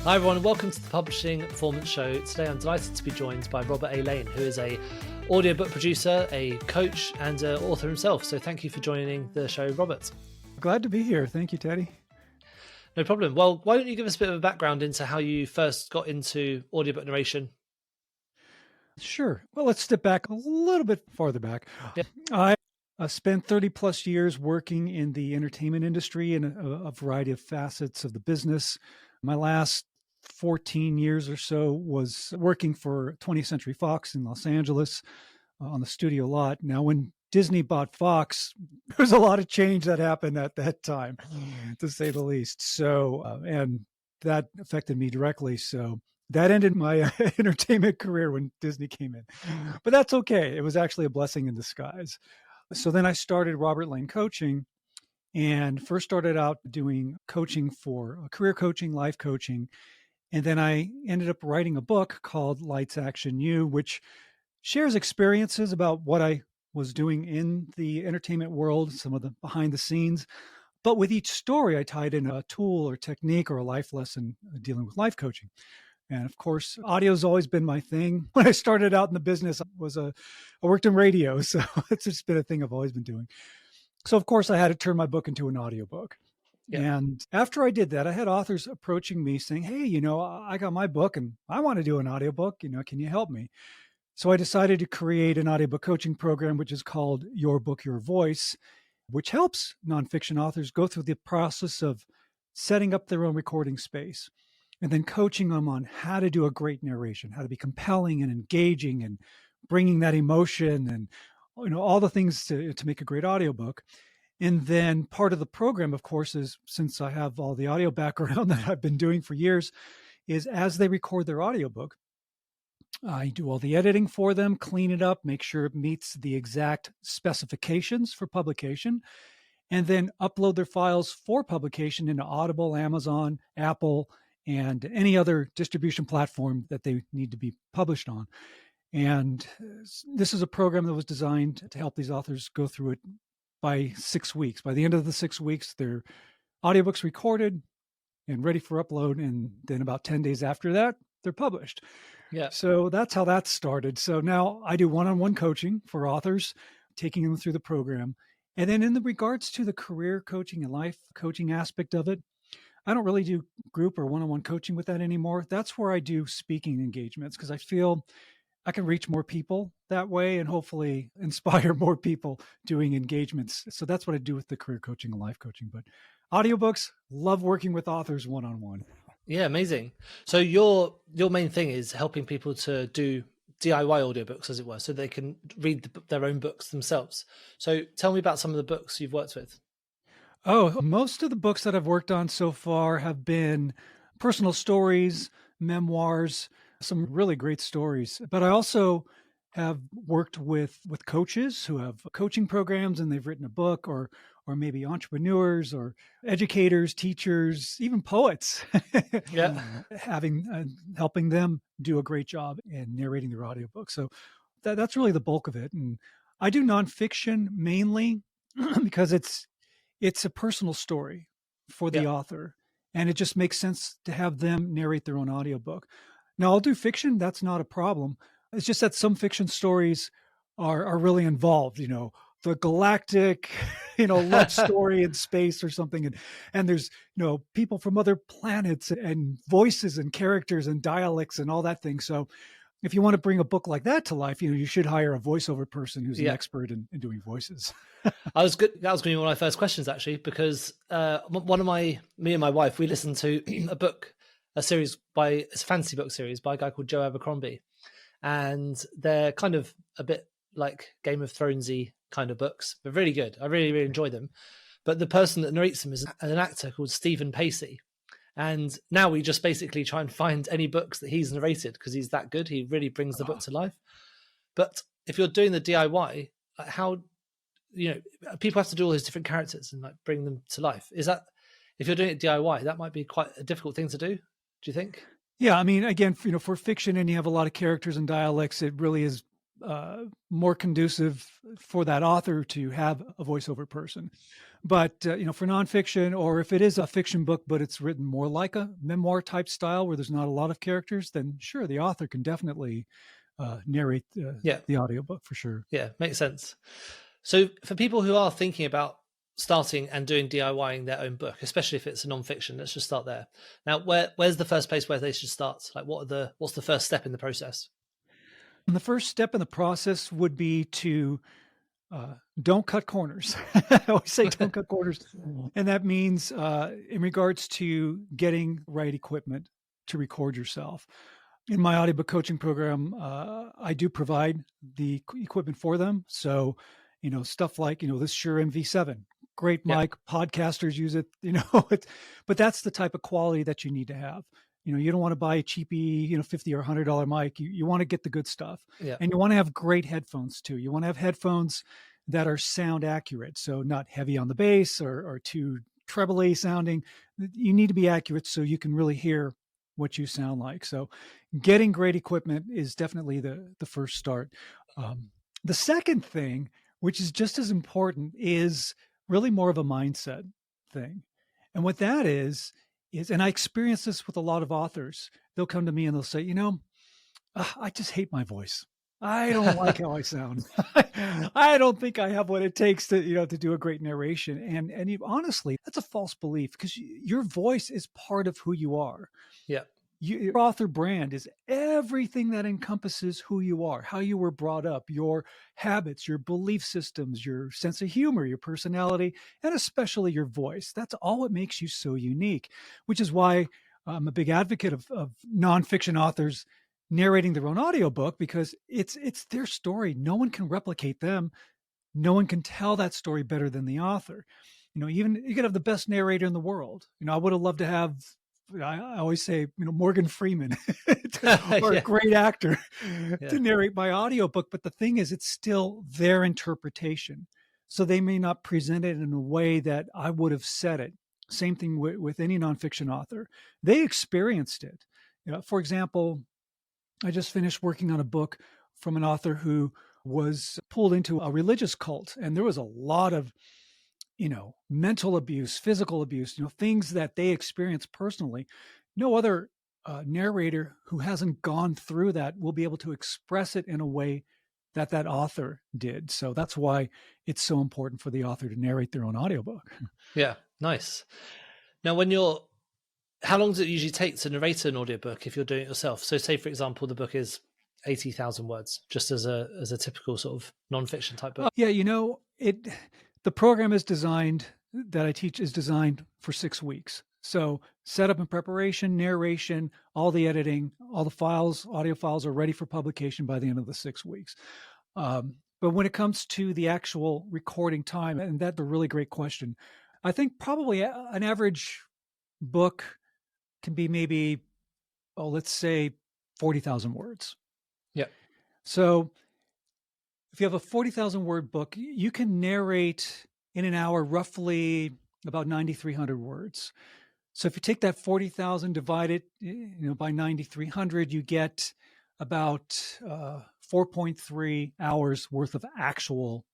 Hi everyone, and welcome to the Publishing Performance Show. Today I'm delighted to be joined by Robert A. Lane, who is a audiobook producer, a coach, and an author himself. So thank you for joining the show, Robert. Glad to be here. Thank you, Teddy. No problem. Well, why don't you give us a bit of a background into how you first got into audiobook narration? Sure. Well, let's step back a little bit farther back. Yeah. I spent 30 plus years working in the entertainment industry in a variety of facets of the business. My last 14 years or so was working for 20th Century Fox in Los Angeles on the studio lot. Now, when Disney bought Fox, there's a lot of change that happened at that time, to say the least. So, and that affected me directly. So that ended my entertainment career when Disney came in. But that's okay. It was actually a blessing in disguise. So then I started Robert Lane Coaching and first started out doing coaching for career coaching, life coaching. And then I ended up writing a book called Lights Action You, which shares experiences about what I was doing in the entertainment world, some of the behind the scenes. But with each story, I tied in a tool or technique or a life lesson dealing with life coaching. And of course, audio has always been my thing. When I started out in the business, I worked in radio. So it's just been a thing I've always been doing. So of course, I had to turn my book into an audiobook. Yeah. And after I did that, I had authors approaching me saying, hey, I got my book and I want to do an audiobook. Can you help me? So I decided to create an audiobook coaching program, which is called Your Book, Your Voice, which helps nonfiction authors go through the process of setting up their own recording space and then coaching them on how to do a great narration, how to be compelling and engaging and bringing that emotion and all the things to make a great audiobook. And then part of the program, of course, is since I have all the audio background that I've been doing for years, is as they record their audiobook, I do all the editing for them, clean it up, make sure it meets the exact specifications for publication, and then upload their files for publication into Audible, Amazon, Apple, and any other distribution platform that they need to be published on. And this is a program that was designed to help these authors go through it by 6 weeks. By the end of the 6 weeks, their audiobooks recorded and ready for upload. And then about 10 days after that, they're published. Yeah. So that's how that started. So now I do one-on-one coaching for authors, taking them through the program. And then in the regards to the career coaching and life coaching aspect of it, I don't really do group or one-on-one coaching with that anymore. That's where I do speaking engagements because I feel I can reach more people that way and hopefully inspire more people doing engagements. So that's what I do with the career coaching and life coaching. But audiobooks, love working with authors one-on-one. Yeah, amazing. So your main thing is helping people to do DIY audiobooks, as it were, so they can read their own books themselves. So tell me about some of the books you've worked with. Oh, most of the books that I've worked on so far have been personal stories, memoirs, some really great stories. But I also have worked with coaches who have coaching programs and they've written a book, or maybe entrepreneurs or educators, teachers, even poets, helping them do a great job in narrating their audiobook. So that's really the bulk of it. And I do nonfiction mainly because it's a personal story for the author, and it just makes sense to have them narrate their own audiobook. Now, I'll do fiction. That's not a problem. It's just that some fiction stories are really involved, the galactic, love story in space or something. And there's, people from other planets and voices and characters and dialects and all that thing. So if you want to bring a book like that to life, you should hire a voiceover person who's an expert in doing voices. That was good. That was going to be one of my first questions, actually, because me and my wife, we listened to a series it's a fantasy book series by a guy called Joe Abercrombie. And they're kind of a bit like Game of Thronesy kind of books, but really good. I really, really enjoy them. But the person that narrates them is an actor called Stephen Pacey. And now we just basically try and find any books that he's narrated because he's that good. He really brings the book to life. But if you're doing the DIY, how, people have to do all those different characters and bring them to life. Is that, if you're doing it DIY, that might be quite a difficult thing to do you think? Yeah, I mean, again, for fiction and you have a lot of characters and dialects, it really is more conducive for that author to have a voiceover person. But for nonfiction, or if it is a fiction book, but it's written more like a memoir type style where there's not a lot of characters, then sure, the author can definitely narrate Yeah. the audiobook for sure. Yeah, makes sense. So for people who are thinking about starting and doing DIYing their own book, especially if it's a nonfiction, let's just start there. Now, where's the first place where they should start? Like, what's the first step in the process? And the first step in the process would be to don't cut corners. I always say don't cut corners. And that means in regards to getting right equipment to record yourself. In my audiobook coaching program, I do provide the equipment for them. So, stuff like, this Shure MV7, great mic, podcasters use it, but that's the type of quality that you need to have. You don't want to buy a cheapy, $50 or $100 mic. You want to get the good stuff. Yeah. And you want to have great headphones too. You want to have headphones that are sound accurate. So not heavy on the bass or too trebly sounding. You need to be accurate so you can really hear what you sound like. So getting great equipment is definitely the first start. The second thing, which is just as important, is really more of a mindset thing. And what that is, and I experience this with a lot of authors, they'll come to me and they'll say, I just hate my voice. I don't like how I sound. I don't think I have what it takes to, to do a great narration. And honestly, that's a false belief because your voice is part of who you are. Yeah. Your author brand is everything that encompasses who you are, how you were brought up, your habits, your belief systems, your sense of humor, your personality, and especially your voice. That's all what makes you so unique, which is why I'm a big advocate of nonfiction authors narrating their own audiobook, because it's their story. No one can replicate them. No one can tell that story better than the author. Even you could have the best narrator in the world. I would have loved to have, I always say, Morgan Freeman or a great actor to narrate my audiobook. But the thing is, it's still their interpretation. So they may not present it in a way that I would have said it. Same thing with any nonfiction author. They experienced it. For example, I just finished working on a book from an author who was pulled into a religious cult. And there was a lot of mental abuse, physical abuse, things that they experienced personally. No other narrator who hasn't gone through that will be able to express it in a way that author did. So that's why it's so important for the author to narrate their own audiobook. Yeah, nice. Now, how long does it usually take to narrate an audiobook if you're doing it yourself? So say, for example, the book is 80,000 words, just as a typical sort of nonfiction type book. The program that I teach is designed for 6 weeks. So setup and preparation, narration, all the editing, all the files, audio files are ready for publication by the end of the 6 weeks. But when it comes to the actual recording time, and that's a really great question, I think probably an average book can be maybe, let's say 40,000 words. Yeah. So if you have a 40,000 word book, you can narrate in an hour roughly about 9,300 words. So if you take that 40,000, divide it by 9,300, you get about 4.3 hours worth of actual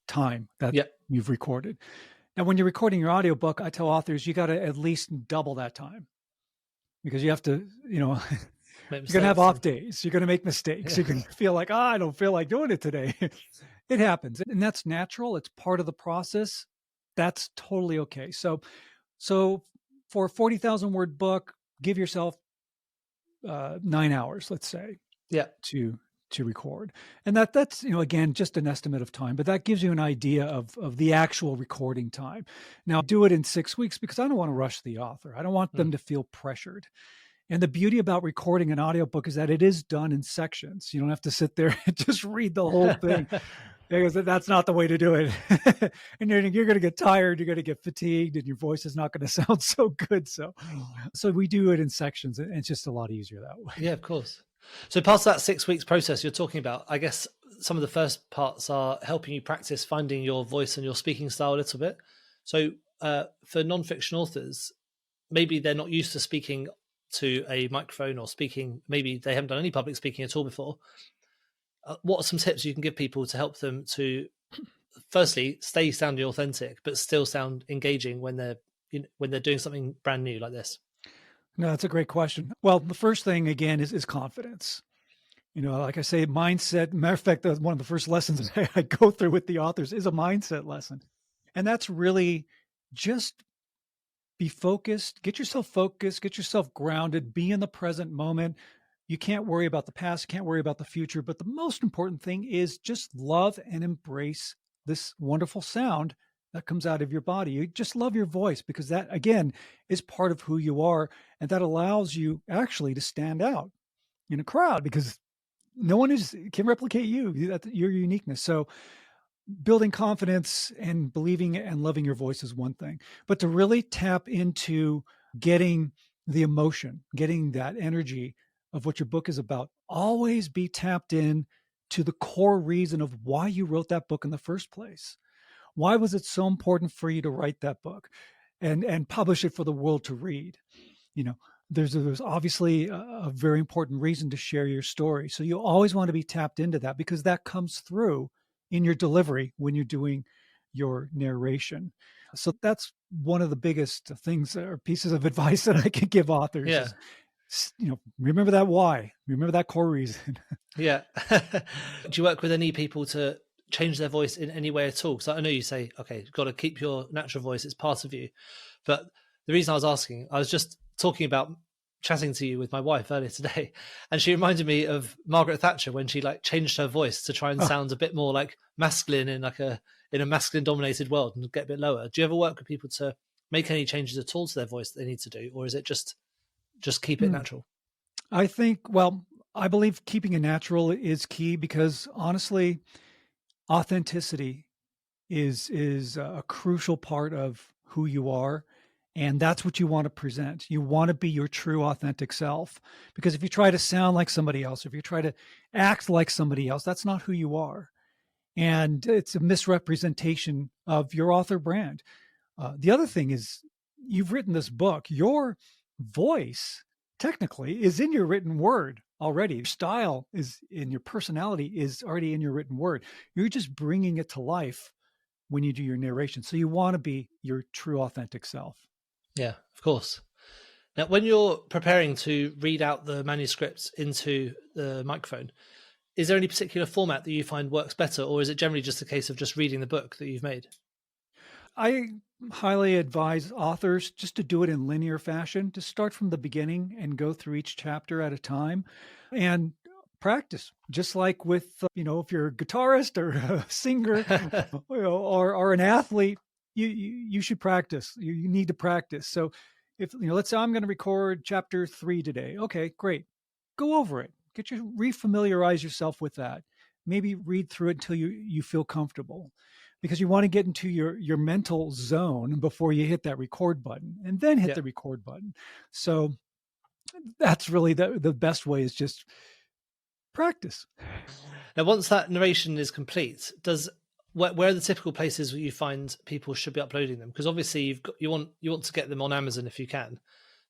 time that you've recorded. Now, when you're recording your audiobook, I tell authors you got to at least double that time, because you have to, you're going to have off days. You're going to make mistakes. You're going to feel like, I don't feel like doing it today. It happens. And that's natural. It's part of the process. That's totally okay. So for a 40,000 word book, give yourself 9 hours, let's say, to record. And that's, again, just an estimate of time, but that gives you an idea of the actual recording time. Now, do it in 6 weeks, because I don't want to rush the author. I don't want them to feel pressured. And the beauty about recording an audiobook is that it is done in sections. You don't have to sit there and just read the whole thing, because that's not the way to do it. And you're going to get tired, you're going to get fatigued, and your voice is not going to sound so good. So we do it in sections, and it's just a lot easier that way. Yeah, of course. So past that 6 weeks process you're talking about, I guess some of the first parts are helping you practice finding your voice and your speaking style a little bit. So for nonfiction authors, maybe they're not used to speaking to a microphone or speaking, maybe they haven't done any public speaking at all before. What are some tips you can give people to help them to firstly stay sounding authentic, but still sound engaging when they're doing something brand new like this? No, that's a great question. Well, the first thing again is confidence. Like I say, mindset. Matter of fact, one of the first lessons I go through with the authors is a mindset lesson. And that's really just be focused, get yourself grounded, be in the present moment. You can't worry about the past, you can't worry about the future. But the most important thing is just love and embrace this wonderful sound that comes out of your body. You just love your voice because that, again, is part of who you are. And that allows you actually to stand out in a crowd because no one can replicate your uniqueness. So building confidence and believing and loving your voice is one thing, but to really tap into getting the emotion, getting that energy of what your book is about, always be tapped in to the core reason of why you wrote that book in the first place. Why was it so important for you to write that book and publish it for the world to read? You know, there's obviously a very important reason to share your story. So you always want to be tapped into that because that comes through in your delivery when you're doing your narration. So that's one of the biggest things or pieces of advice that I could give authors Yeah. is, remember that why, remember that core reason. Yeah. Do you work with any people to change their voice in any way at all? So I know you say, okay, you've got to keep your natural voice, it's part of you. But the reason I was asking, I was just talking about chatting to you with my wife earlier today, and she reminded me of Margaret Thatcher when she like changed her voice to try and sound a bit more like masculine in a masculine dominated world and get a bit lower. Do you ever work with people to make any changes at all to their voice that they need to do, or is it just keep it natural? I think, well, I believe keeping it natural is key because honestly, authenticity is a crucial part of who you are. And that's what you want to present. You want to be your true authentic self. Because if you try to sound like somebody else, if you try to act like somebody else, that's not who you are. And it's a misrepresentation of your author brand. The other thing is you've written this book. Your voice technically is in your written word already. Your style is in your personality is already in your written word. You're just bringing it to life when you do your narration. So you want to be your true authentic self. Yeah, of course. Now, when you're preparing to read out the manuscripts into the microphone, is there any particular format that you find works better, or is it generally just a case of just reading the book that you've made? I highly advise authors just to do it in linear fashion, to start from the beginning and go through each chapter at a time and practice, just like with, if you're a guitarist or a singer or an athlete, you should practice. You need to practice. So if, let's say I'm going to record chapter 3 today. Okay, great. Go over it. Refamiliarize yourself with that. Maybe read through it until you feel comfortable, because you want to get into your mental zone before you hit that record button and then hit the record button. So that's really the best way is just practice. Now, once that narration is complete, where are the typical places where you find people should be uploading them? Because obviously you want to get them on Amazon if you can.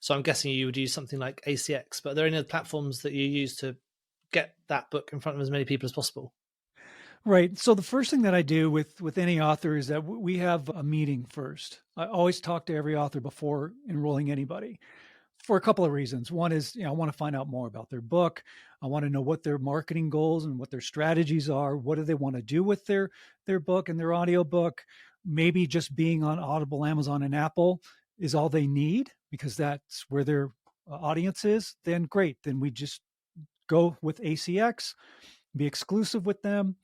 So I'm guessing you would use something like ACX, but are there any other platforms that you use to get that book in front of as many people as possible? Right. So the first thing that I do with any author is that we have a meeting first. I always talk to every author before enrolling anybody for a couple of reasons. One is, I want to find out more about their book. I want to know what their marketing goals and what their strategies are. What do they want to do with their book and their audiobook? Maybe just being on Audible, Amazon, and Apple is all they need because that's where their audience is. Then great. Then we just go with ACX, be exclusive with them,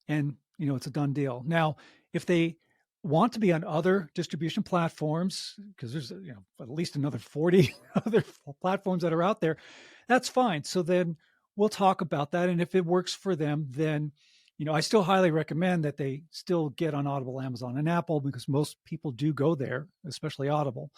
and it's a done deal. Now, if they want to be on other distribution platforms, because there's at least another 40 other platforms that are out there, that's fine. So then we'll talk about that, and if it works for them, then I still highly recommend that they still get on Audible, Amazon, and Apple, because most people do go there, especially Audible.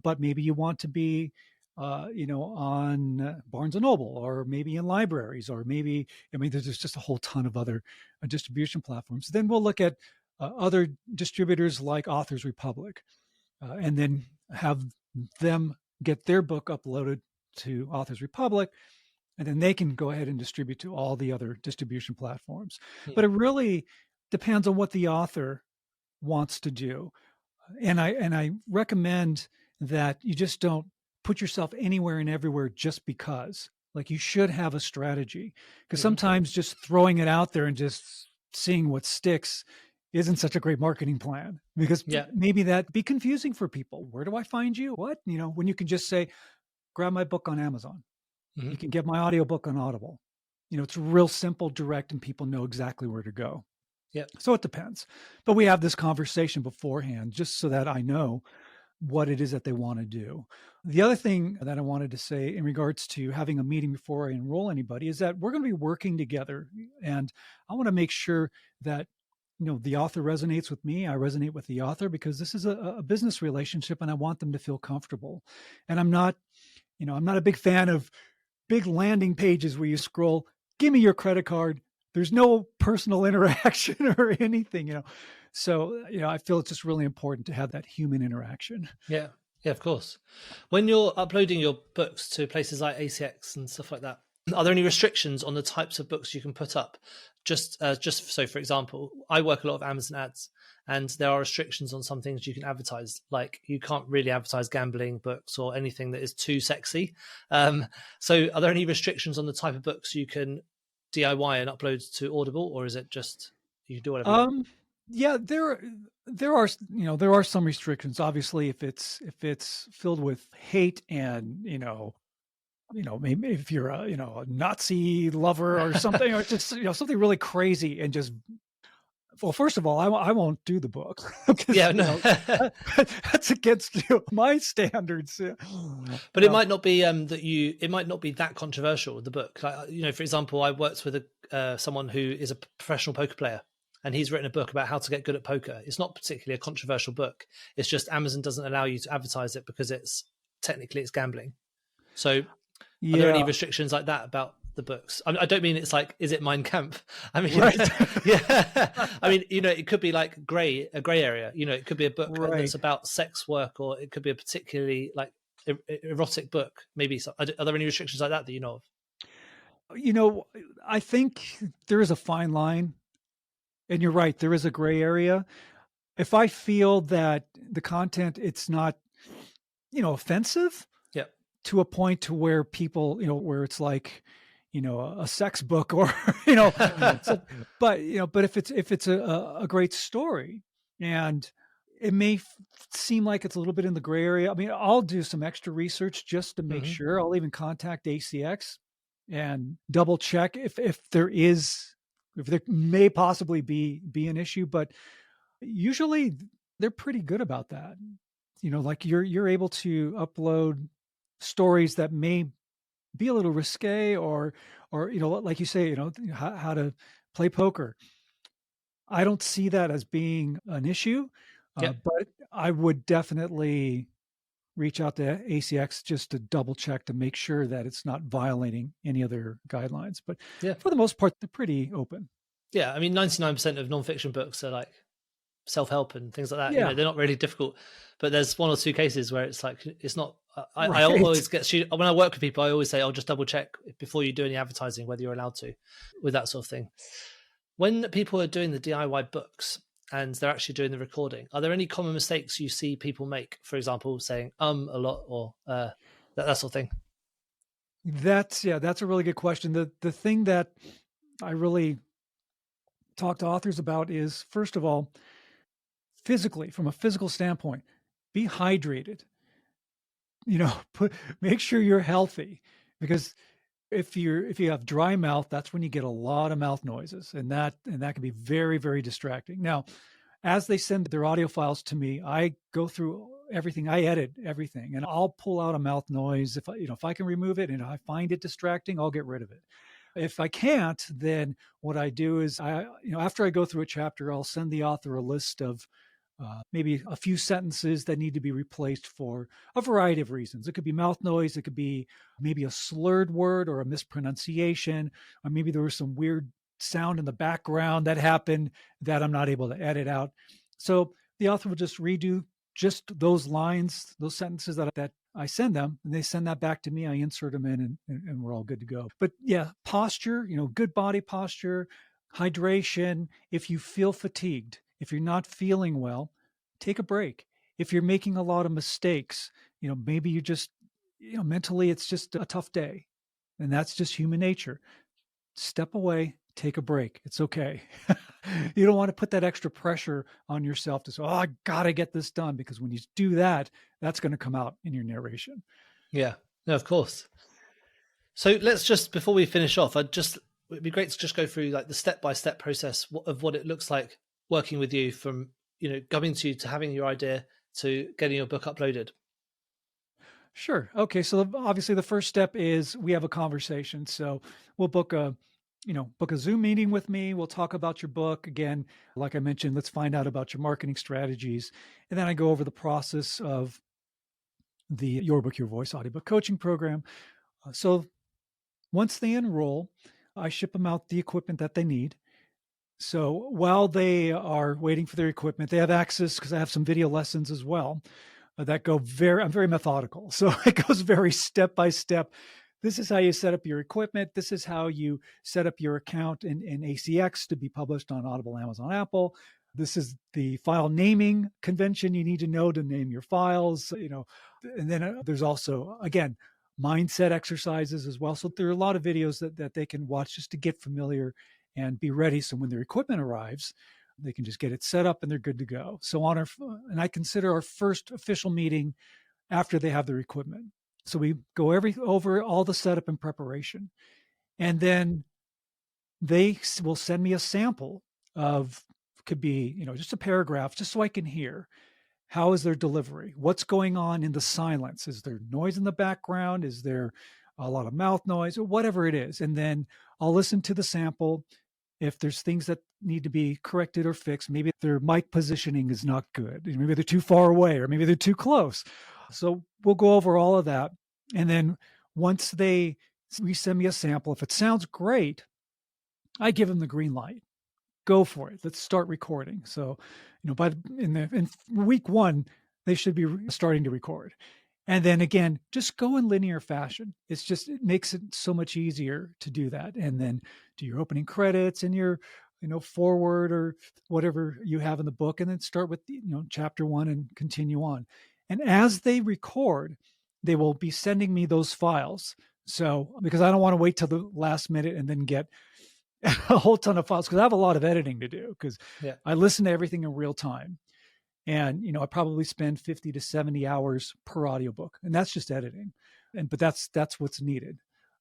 But maybe you want to be on Barnes and Noble, or maybe in libraries, or maybe, there's just a whole ton of other distribution platforms. Then we'll look at other distributors like Authors Republic, and then have them get their book uploaded to Authors Republic, and then they can go ahead and distribute to all the other distribution platforms. But it really depends on what the author wants to do. And I recommend that you just don't put yourself anywhere and everywhere just because. Like, you should have a strategy, because sometimes just throwing it out there and just seeing what sticks isn't such a great marketing plan, because maybe that be confusing for people. Where do I find you? What? When you can just say, grab my book on Amazon. You can get my audiobook on Audible. It's real simple, direct, and people know exactly where to go. Yeah. So it depends. But we have this conversation beforehand just so that I know what it is that they want to do. The other thing that I wanted to say in regards to having a meeting before I enroll anybody is that we're going to be working together. And I want to make sure that, the author resonates with me. I resonate with the author, because this is a business relationship and I want them to feel comfortable. And I'm not a big fan of big landing pages where you scroll, give me your credit card. There's no personal interaction or anything. So, I feel it's just really important to have that human interaction. Yeah, of course. When you're uploading your books to places like ACX and stuff like that, are there any restrictions on the types of books you can put up? Just so, for example, I work a lot of Amazon ads, and there are restrictions on some things you can advertise. Like, you can't really advertise gambling books or anything that is too sexy. So are there any restrictions on the type of books you can DIY and upload to Audible, or is it just you can do whatever you want? Yeah, there are some restrictions. Obviously, if it's filled with hate and maybe if you're a Nazi lover or something, or just something really crazy, and just, well, first of all, I won't do the book. Yeah, no. That's against my standards. But it might not be it might not be that controversial, the book. Like, for example, I worked with someone who is a professional poker player, and he's written a book about how to get good at poker. It's not particularly a controversial book. It's just Amazon doesn't allow you to advertise it because it's gambling. So are there any restrictions like that about the books? I don't mean it's like, is it Mein Kampf? I mean, right. Yeah. I mean, it could be like a gray area. It could be a book that's about sex work, or it could be a particularly like erotic book. Maybe. Are there any restrictions like that you know of? I think there is a fine line, and you're right. There is a gray area. If I feel that the content, it's not, offensive, to a point to where people, where it's like, a sex book, or, but if it's a great story, and it may seem like it's a little bit in the gray area. I mean, I'll do some extra research just to make sure. I'll even contact ACX and double check if there may possibly be an issue, but usually they're pretty good about that. Like you're able to upload stories that may be a little risque, or like you say, how to play poker. I don't see that as being an issue, but I would definitely reach out to ACX just to double check to make sure that it's not violating any other guidelines. But for the most part, they're pretty open. Yeah, I mean, 99% of nonfiction books are like self-help and things like that. They're not really difficult, but there's one or two cases where it's like, it's not. I always get, when I work with people, I always say, I'll just double check before you do any advertising whether you're allowed to, with that sort of thing. When people are doing the DIY books and they're actually doing the recording, are there any common mistakes you see people make? For example, saying a lot, or that sort of thing. That's a really good question. The thing that I really talk to authors about is, first of all, physically, from a physical standpoint, be hydrated. Make sure you're healthy, because if you have dry mouth, that's when you get a lot of mouth noises, and that can be very, very distracting. Now, as they send their audio files to me, I go through everything. I edit everything, and I'll pull out a mouth noise. If I can remove it and I find it distracting, I'll get rid of it. If I can't, then what I do is after I go through a chapter, I'll send the author a list of maybe a few sentences that need to be replaced for a variety of reasons. It could be mouth noise. It could be maybe a slurred word or a mispronunciation, or maybe there was some weird sound in the background that happened that I'm not able to edit out. So the author will just redo just those lines, those sentences that I send them, and they send that back to me. I insert them in, and we're all good to go. But yeah, posture, good body posture, hydration. If you feel fatigued, if you're not feeling well, take a break. If you're making a lot of mistakes, maybe you just, mentally it's just a tough day, and that's just human nature. Step away, take a break. It's okay. You don't want to put that extra pressure on yourself to say, oh, I got to get this done, because when you do that, that's going to come out in your narration. Yeah, no, of course. So let's just, before we finish off, it'd be great to just go through like the step-by-step process of what it looks like working with you from, coming to you to having your idea to getting your book uploaded. Sure. Okay. So obviously the first step is we have a conversation. So we'll book a Zoom meeting with me. We'll talk about your book. Again, like I mentioned, let's find out about your marketing strategies. And then I go over the process of the Your Book, Your Voice audiobook coaching program. So once they enroll, I ship them out the equipment that they need. So while they are waiting for their equipment, they have access, because I have some video lessons as well that go I'm very methodical. So it goes very step by step. This is how you set up your equipment. This is how you set up your account in ACX to be published on Audible, Amazon, Apple. This is the file naming convention you need to know to name your files, and then there's also, again, mindset exercises as well. So there are a lot of videos that they can watch just to get familiar and be ready. So when their equipment arrives, they can just get it set up and they're good to go. So and I consider our first official meeting after they have their equipment. So we go over all the setup and preparation. And then they will send me a sample of, could be, just a paragraph, just so I can hear. How is their delivery? What's going on in the silence? Is there noise in the background? Is there a lot of mouth noise, or whatever it is? And then I'll listen to the sample. If there's things that need to be corrected or fixed, maybe their mic positioning is not good. Maybe they're too far away, or maybe they're too close. So we'll go over all of that. And then once they send me a sample, if it sounds great, I give them the green light. Go for it. Let's start recording. So, in week 1, they should be starting to record. And then again, just go in linear fashion. It makes it so much easier to do that. And then do your opening credits and your, forward or whatever you have in the book, and then start with, chapter 1 and continue on. And as they record, they will be sending me those files. So, because I don't want to wait till the last minute and then get a whole ton of files, because I have a lot of editing to do, because I listen to everything in real time. And, I probably spend 50 to 70 hours per audiobook, and that's just editing. But that's what's needed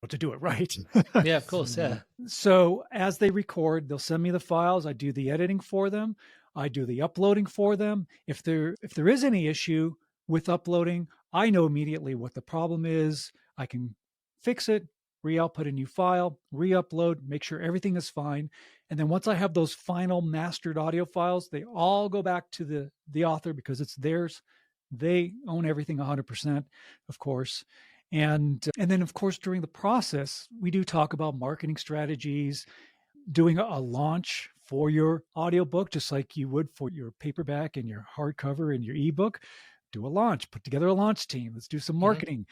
to do it right. Yeah, of course. Yeah. So as they record, they'll send me the files. I do the editing for them. I do the uploading for them. If there is any issue with uploading, I know immediately what the problem is. I can fix it, re-output a new file, re-upload, make sure everything is fine. And then once I have those final mastered audio files, they all go back to the author, because it's theirs. They own everything 100%, of course. And then, of course, during the process, we do talk about marketing strategies, doing a launch for your audiobook, just like you would for your paperback and your hardcover and your ebook. Do a launch, put together a launch team. Let's do some marketing.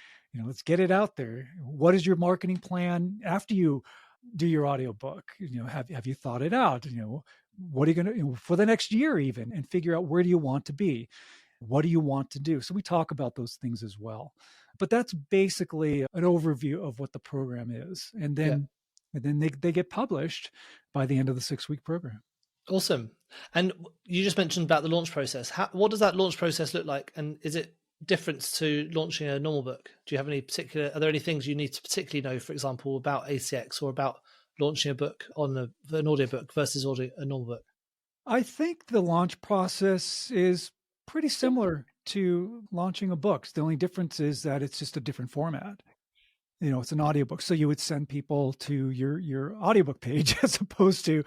Let's get it out there. What is your marketing plan after you do your audiobook? Have you thought it out? What are you going to, for the next year even, and figure out where do you want to be? What do you want to do? So we talk about those things as well. But that's basically an overview of what the program is. And then they get published by the end of the 6-week program. Awesome. And you just mentioned about the launch process. What does that launch process look like? And is it different to launching a normal book? Do you have are there any things you need to particularly know, for example, about ACX or about launching a book on an audiobook versus a normal book? I think the launch process is pretty similar to launching a book. The only difference is that it's just a different format. It's an audiobook. So you would send people to your audiobook page as opposed to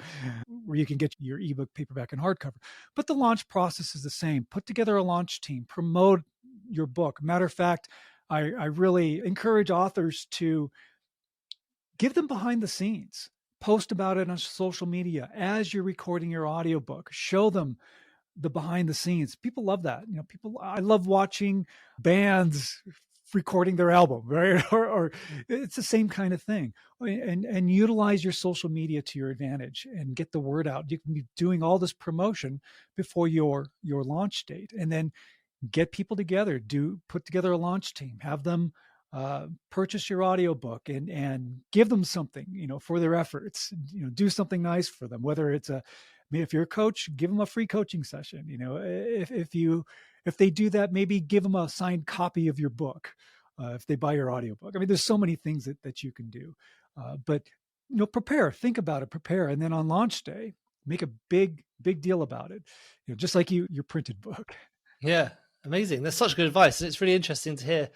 where you can get your ebook, paperback, and hardcover. But the launch process is the same. Put together a launch team, promote your book. Matter of fact, I really encourage authors to give them behind the scenes. Post about it on social media as you're recording your audiobook. Show them the behind the scenes. People love that. I love watching bands recording their album, right? Or it's the same kind of thing. And utilize your social media to your advantage and get the word out. You can be doing all this promotion before your launch date, and then get people together, put together a launch team, have them purchase your audiobook and give them something, for their efforts, do something nice for them, whether it's if you're a coach, give them a free coaching session. If they do that, maybe give them a signed copy of your book if they buy your audiobook. I mean, there's so many things that you can do. But prepare, think about it, prepare. And then on launch day, make a big deal about it. Just like your printed book. Yeah, amazing. That's such good advice. And it's really interesting to hear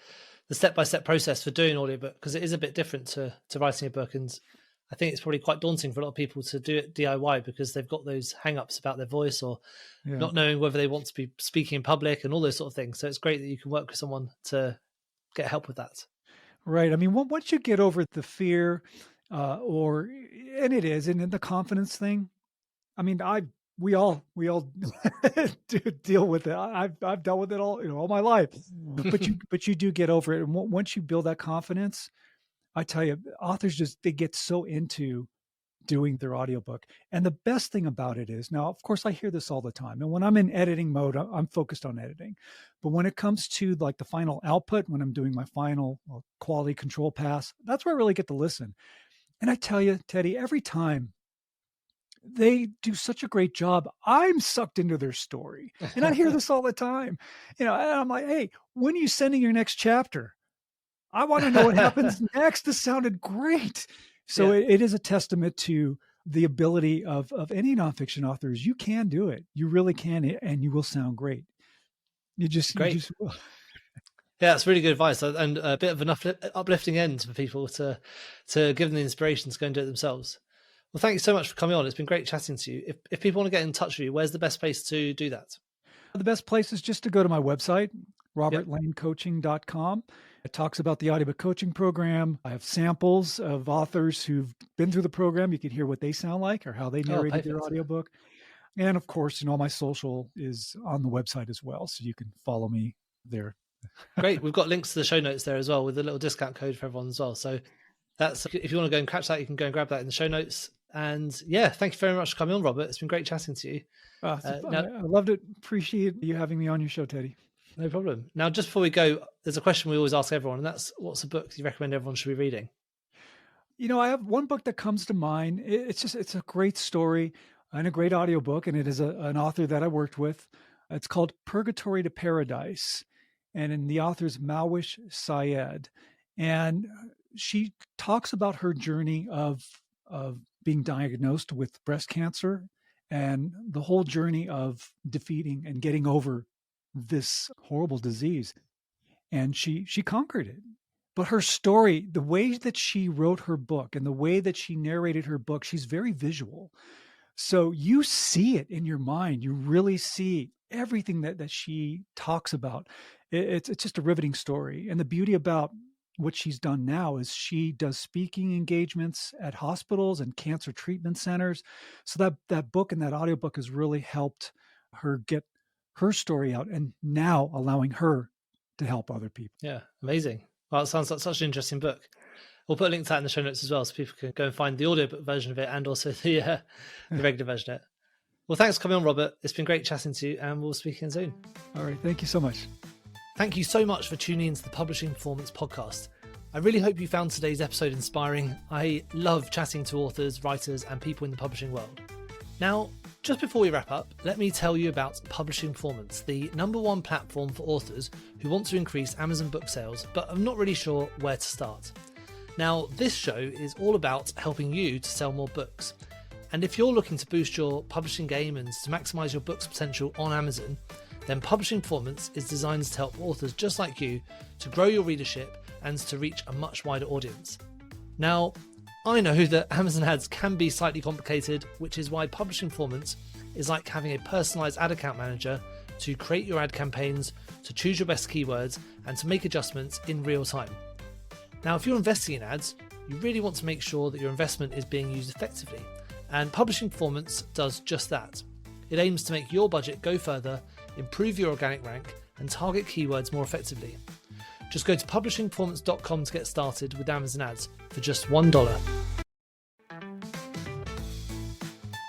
the step-by-step process for doing audiobook, because it is a bit different to writing a book. And I think it's probably quite daunting for a lot of people to do it DIY because they've got those hang-ups about their voice or not knowing whether they want to be speaking in public and all those sort of things. So it's great that you can work with someone to get help with that. Right. I mean, once you get over the fear and the confidence thing, I mean, we all do deal with it. I've dealt with it all my life, but you do get over it. And once you build that confidence, I tell you, authors they get so into doing their audiobook. And the best thing about it is, now, of course, I hear this all the time. And when I'm in editing mode, I'm focused on editing. But when it comes to like the final output, when I'm doing my final quality control pass, that's where I really get to listen. And I tell you, Teddy, every time they do such a great job, I'm sucked into their story. And I hear this all the time. And I'm like, hey, when are you sending your next chapter? I want to know what happens next. This sounded great. So it is a testament to the ability of any nonfiction authors. You can do it. You really can, and you will sound great. Great. Yeah, that's really good advice, and a bit of an uplifting end for people to give them the inspiration to go and do it themselves. Well, thank you so much for coming on. It's been great chatting to you. If people want to get in touch with you, where's the best place to do that? The best place is just to go to my website, robertlanecoaching.com. It talks about the audiobook coaching program. I have samples of authors who've been through the program. You can hear what they sound like or how they narrated their audiobook. And of course, all my social is on the website as well. So you can follow me there. Great. We've got links to the show notes there as well with a little discount code for everyone as well. So that's, if you want to go and catch that, you can go and grab that in the show notes. And yeah, thank you very much for coming on, Robert. It's been great chatting to you. I loved it. Appreciate you having me on your show, Teddy. No problem. Now, just before we go, there's a question we always ask everyone, and that's, what's a book you recommend everyone should be reading? I have one book that comes to mind. It's a great story and a great audiobook, and it is an author that I worked with. It's called Purgatory to Paradise, and the author's Mawish Syed. And she talks about her journey of being diagnosed with breast cancer and the whole journey of defeating and getting over this horrible disease. And she conquered it. But her story, the way that she wrote her book and the way that she narrated her book, she's very visual. So you see it in your mind. You really see everything that she talks about. It's just a riveting story. And the beauty about what she's done now is she does speaking engagements at hospitals and cancer treatment centers. So that book and that audiobook has really helped her get her story out and now allowing her to help other people. Yeah, amazing. Well, it sounds like such an interesting book. We'll put a link to that in the show notes as well so people can go and find the audiobook version of it and also the regular version of it. Well, thanks for coming on, Robert. It's been great chatting to you, and we'll speak again soon. All right. Thank you so much. Thank you so much for tuning into the Publishing Performance Podcast. I really hope you found today's episode inspiring. I love chatting to authors, writers, and people in the publishing world. Now, just before we wrap up, let me tell you about Publishing Performance, the #1 platform for authors who want to increase Amazon book sales, but are not really sure where to start. Now, this show is all about helping you to sell more books. And if you're looking to boost your publishing game and to maximize your book's potential on Amazon, then Publishing Performance is designed to help authors just like you to grow your readership and to reach a much wider audience. Now, I know that Amazon ads can be slightly complicated, which is why Publishing Performance is like having a personalized ad account manager to create your ad campaigns, to choose your best keywords, and to make adjustments in real time. Now, if you're investing in ads, you really want to make sure that your investment is being used effectively, and Publishing Performance does just that. It aims to make your budget go further, improve your organic rank, and target keywords more effectively. Just go to publishingperformance.com to get started with Amazon ads for just $1.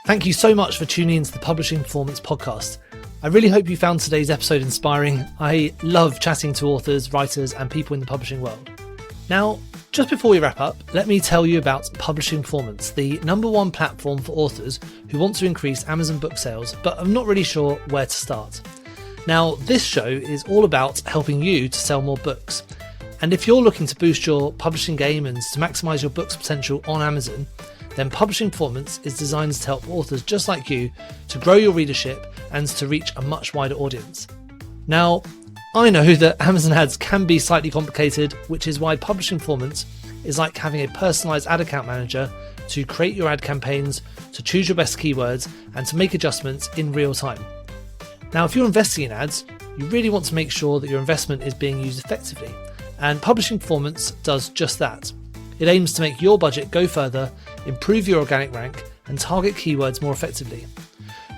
Thank you so much for tuning into the Publishing Performance podcast. I really hope you found today's episode inspiring. I love chatting to authors, writers, and people in the publishing world. Now, just before we wrap up, let me tell you about Publishing Performance, the #1 platform for authors who want to increase Amazon book sales, but are not really sure where to start. Now, this show is all about helping you to sell more books. And if you're looking to boost your publishing game and to maximize your book's potential on Amazon, then Publishing Performance is designed to help authors just like you to grow your readership and to reach a much wider audience. Now, I know that Amazon ads can be slightly complicated, which is why Publishing Performance is like having a personalized ad account manager to create your ad campaigns, to choose your best keywords, and to make adjustments in real time. Now, if you're investing in ads, you really want to make sure that your investment is being used effectively, and Publishing Performance does just that. It aims to make your budget go further, improve your organic rank, and target keywords more effectively.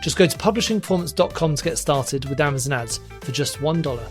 Just go to publishingperformance.com to get started with Amazon ads for just $1.